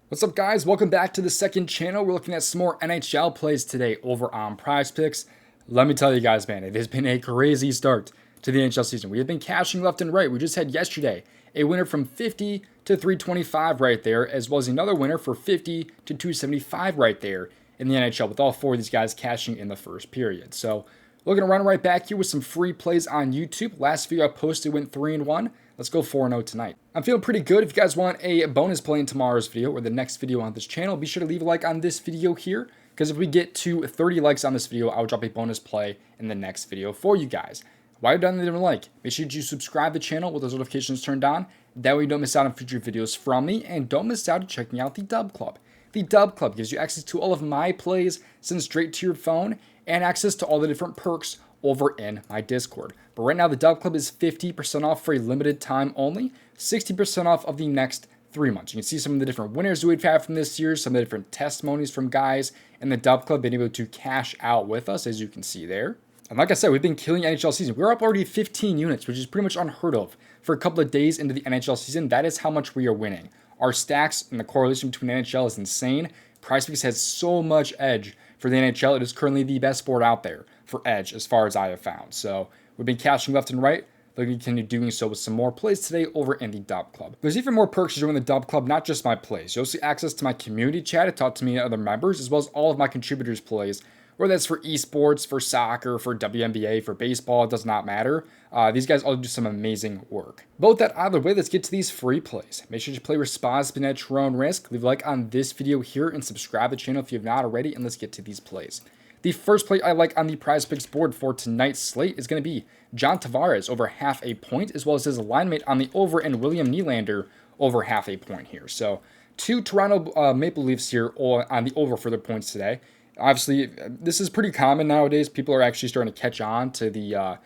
What's up, guys? Welcome back to the second channel. We're looking at some more NHL plays today over on PrizePicks. Let me tell you guys, man, it has been a crazy start to the NHL season. We have been cashing left and right. We just had yesterday a winner from 50 to 325 right there, as well as another winner for 50 to 275 right there in the NHL, with all four of these guys cashing in the first period. So looking to run right back here with some free plays on YouTube. Last video I posted went 3-1. Let's go 4-0 tonight. I'm feeling pretty good. If you guys want a bonus play in tomorrow's video or the next video on this channel, be sure to leave a like on this video here, because if we get to 30 likes on this video, I'll drop a bonus play in the next video for you guys. While you're done, leave a like. Make sure you subscribe to the channel with those notifications turned on. That way you don't miss out on future videos from me, and don't miss out on checking out the DubClub. The DubClub gives you access to all of my plays sent straight to your phone, and access to all the different perks over in my Discord. But right now, the DubClub is 50% off for a limited time only, 60% off of the next 3 months. You can see some of the different winners we've had from this year, some of the different testimonies from guys in the DubClub being able to cash out with us, as you can see there. And like I said, we've been killing NHL season. We're up already 15 units, which is pretty much unheard of for a couple of days into the NHL season. That is how much we are winning. Our stacks and the correlation between NHL is insane. PrizePicks has so much edge for the NHL. It is currently the best board out there for edge, as far as I have found. So we've been cashing left and right. Looking to continue doing so with some more plays today over in the DubClub. There's even more perks to join the DubClub, not just my plays. You'll see access to my community chat to talk to me and other members, as well as all of my contributors' plays, whether that's for esports, for soccer, for WNBA, for baseball, it does not matter. These guys all do some amazing work. Both that out of the way, let's get to these free plays. Make sure you play responsibly at your own risk. Leave a like on this video here and subscribe to the channel if you have not already, and let's get to these plays. The first play I like on the PrizePicks board for tonight's slate is going to be John Tavares over half a point, as well as his line mate on the over and William Nylander over half a point here. So two Toronto Maple Leafs here on the over for their points today. Obviously, this is pretty common nowadays. People are actually starting to catch on to the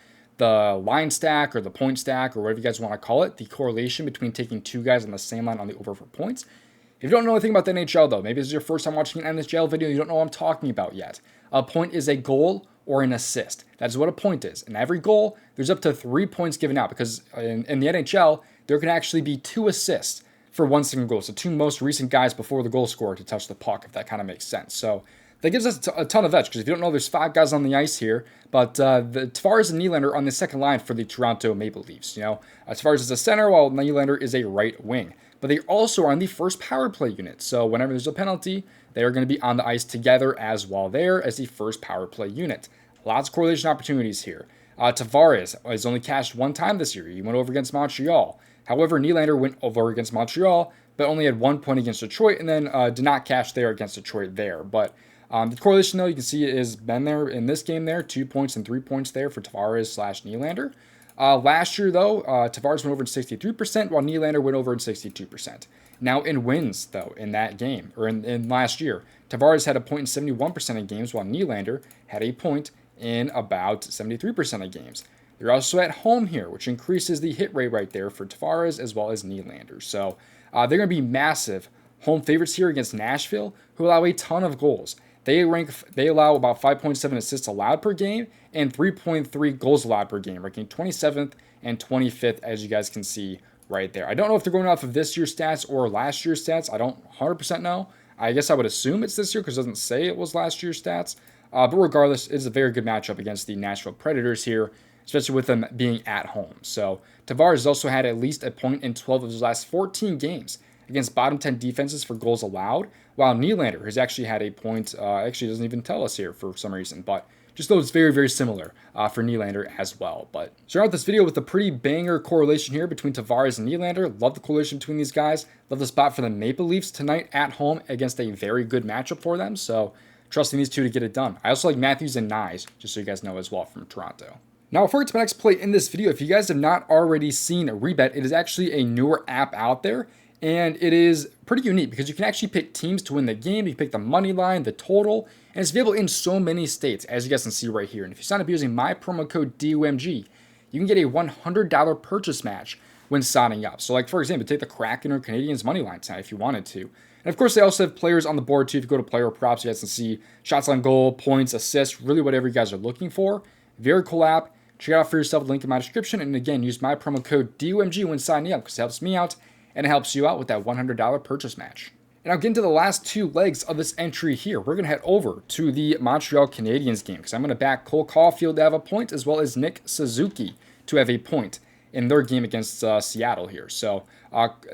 line stack or the point stack or whatever you guys want to call it, the correlation between taking two guys on the same line on the over for points. If you don't know anything about the NHL, though, maybe this is your first time watching an NHL video, you don't know what I'm talking about yet. A point is a goal or an assist. That's what a point is. In every goal, there's up to 3 points given out, because in the NHL, there can actually be 2 assists for one single goal. So 2 most recent guys before the goal scorer to touch the puck, if that kind of makes sense. So that gives us a ton of edge, because if you don't know, there's 5 guys on the ice here, but the Tavares and Nylander on the second line for the Toronto Maple Leafs. You know, Tavares is a center, while Nylander is a right wing. But they also are on the first power play unit. So whenever there's a penalty, they are going to be on the ice together as well there as the first power play unit. Lots of correlation opportunities here. Tavares has only cashed 1 time this year. He went over against Montreal. However, Nylander went over against Montreal, but only had 1 point against Detroit, and then did not cash there against Detroit there. But the correlation, though, you can see it has been there in this game there. 2 points and 3 points there for Tavares/Nylander. Last year, though, Tavares went over in 63%, while Nylander went over in 62%. Now, in wins, though, in that game, or in last year, Tavares had a point in 71% of games, while Nylander had a point in about 73% of games. They're also at home here, which increases the hit rate right there for Tavares as well as Nylander. So they're going to be massive home favorites here against Nashville, who allow a ton of goals. They allow about 5.7 assists allowed per game and 3.3 goals allowed per game, ranking 27th and 25th, as you guys can see right there. I don't know if they're going off of this year's stats or last year's stats. I don't 100% know. I guess I would assume it's this year, because it doesn't say it was last year's stats. But regardless, it's a very good matchup against the Nashville Predators here, especially with them being at home. So Tavares has also had at least a point in 12 of his last 14 games against bottom 10 defenses for goals allowed, while Nylander has actually had a point, actually doesn't even tell us here for some reason, but just though it's very, very similar for Nylander as well. But start out this video with a pretty banger correlation here between Tavares and Nylander. Love the correlation between these guys. Love the spot for the Maple Leafs tonight at home against a very good matchup for them. So trusting these two to get it done. I also like Matthews and Nyes, just so you guys know as well, from Toronto. Now, before we get to my next play in this video, if you guys have not already seen Rebet, it is actually a newer app out there. And it is pretty unique because you can actually pick teams to win the game. You can pick the money line, the total, and it's available in so many states, as you guys can see right here. And if you sign up using my promo code DOMG, you can get a $100 purchase match when signing up. So, like, for example, take the Kraken or Canadiens money line tonight if you wanted to. And of course, they also have players on the board too. If you go to player props, you guys can see shots on goal, points, assists, really whatever you guys are looking for. Very cool app. Check it out for yourself. Link in my description. And again, use my promo code DOMG when signing up, because it helps me out and it helps you out with that $100 purchase match. And I'll get into the last two legs of this entry here. We're going to head over to the Montreal Canadiens game because I'm going to back Cole Caulfield to have a point as well as Nick Suzuki to have a point in their game against Seattle here. So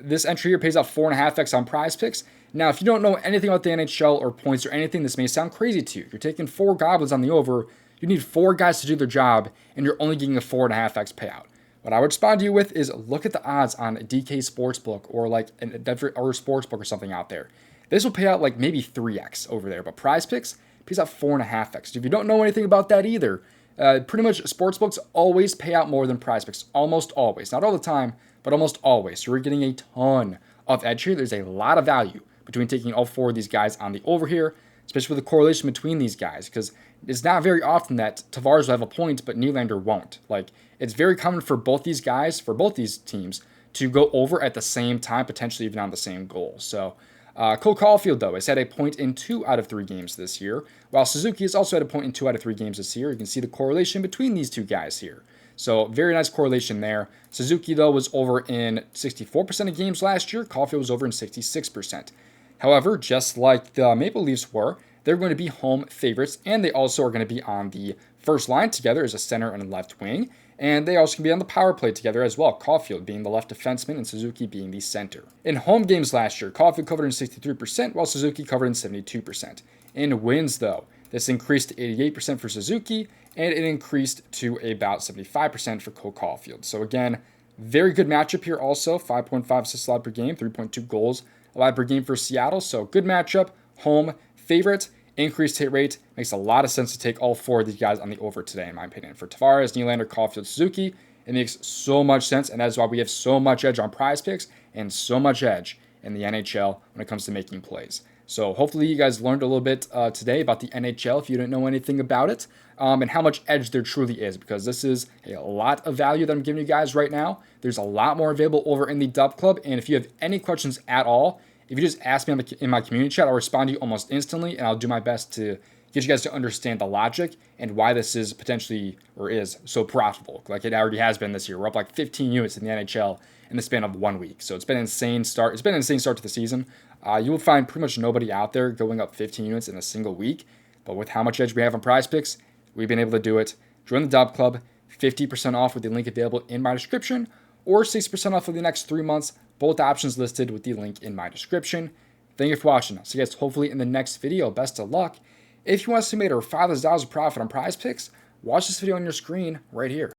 this entry here pays out 4.5x on PrizePicks. Now, if you don't know anything about the NHL or points or anything, this may sound crazy to you. You're taking 4 goblins on the over. You need 4 guys to do their job, and you're only getting a 4.5x payout. What I would respond to you with is look at the odds on DK Sportsbook or like a Denver or Sportsbook or something out there. This will pay out like maybe 3x over there, but PrizePicks pays out 4.5x. If you don't know anything about that either, pretty much sportsbooks always pay out more than PrizePicks, almost always. Not all the time, but almost always. So we're getting a ton of edge here. There's a lot of value between taking all 4 of these guys on the over here, especially with the correlation between these guys, because it's not very often that Tavares will have a point, but Nylander won't. Like, it's very common for both these guys, for both these teams, to go over at the same time, potentially even on the same goal. So Cole Caulfield, though, has had a point in 2 out of 3 games this year, while Suzuki has also had a point in 2 out of 3 games this year. You can see the correlation between these two guys here. So very nice correlation there. Suzuki, though, was over in 64% of games last year. Caulfield was over in 66%. However, just like the Maple Leafs were, they're going to be home favorites, and they also are going to be on the first line together as a center and a left wing, and they also can be on the power play together as well, Caulfield being the left defenseman and Suzuki being the center. In home games last year, Caulfield covered in 63%, while Suzuki covered in 72%. In wins, though, this increased to 88% for Suzuki, and it increased to about 75% for Cole Caulfield. So again, very good matchup here also, 5.5 assists allowed per game, 3.2 goals allowed per game for Seattle, so good matchup, home favorite. Increased hit rate, makes a lot of sense to take all 4 of these guys on the over today, in my opinion. For Tavares, Nylander, Caulfield, Suzuki, it makes so much sense, and that's why we have so much edge on PrizePicks and so much edge in the NHL when it comes to making plays. So hopefully you guys learned a little bit today about the NHL if you didn't know anything about it, and how much edge there truly is, because this is a lot of value that I'm giving you guys right now. There's a lot more available over in the DubClub, and if you have any questions at all, if you just ask me in my community chat, I'll respond to you almost instantly, and I'll do my best to get you guys to understand the logic and why this is potentially, or is, so profitable. Like it already has been this year. We're up like 15 units in the NHL in the span of 1 week. So it's been an insane start. It's been an insane start to the season. You will find pretty much nobody out there going up 15 units in a single week. But with how much edge we have on PrizePicks, we've been able to do it. Join the DubClub, 50% off with the link available in my description, or 60% off for the next 3 months. Both options listed with the link in my description. Thank you for watching. I'll see you guys hopefully in the next video. Best of luck. If you want to make $5,000 of profit on PrizePicks, watch this video on your screen right here.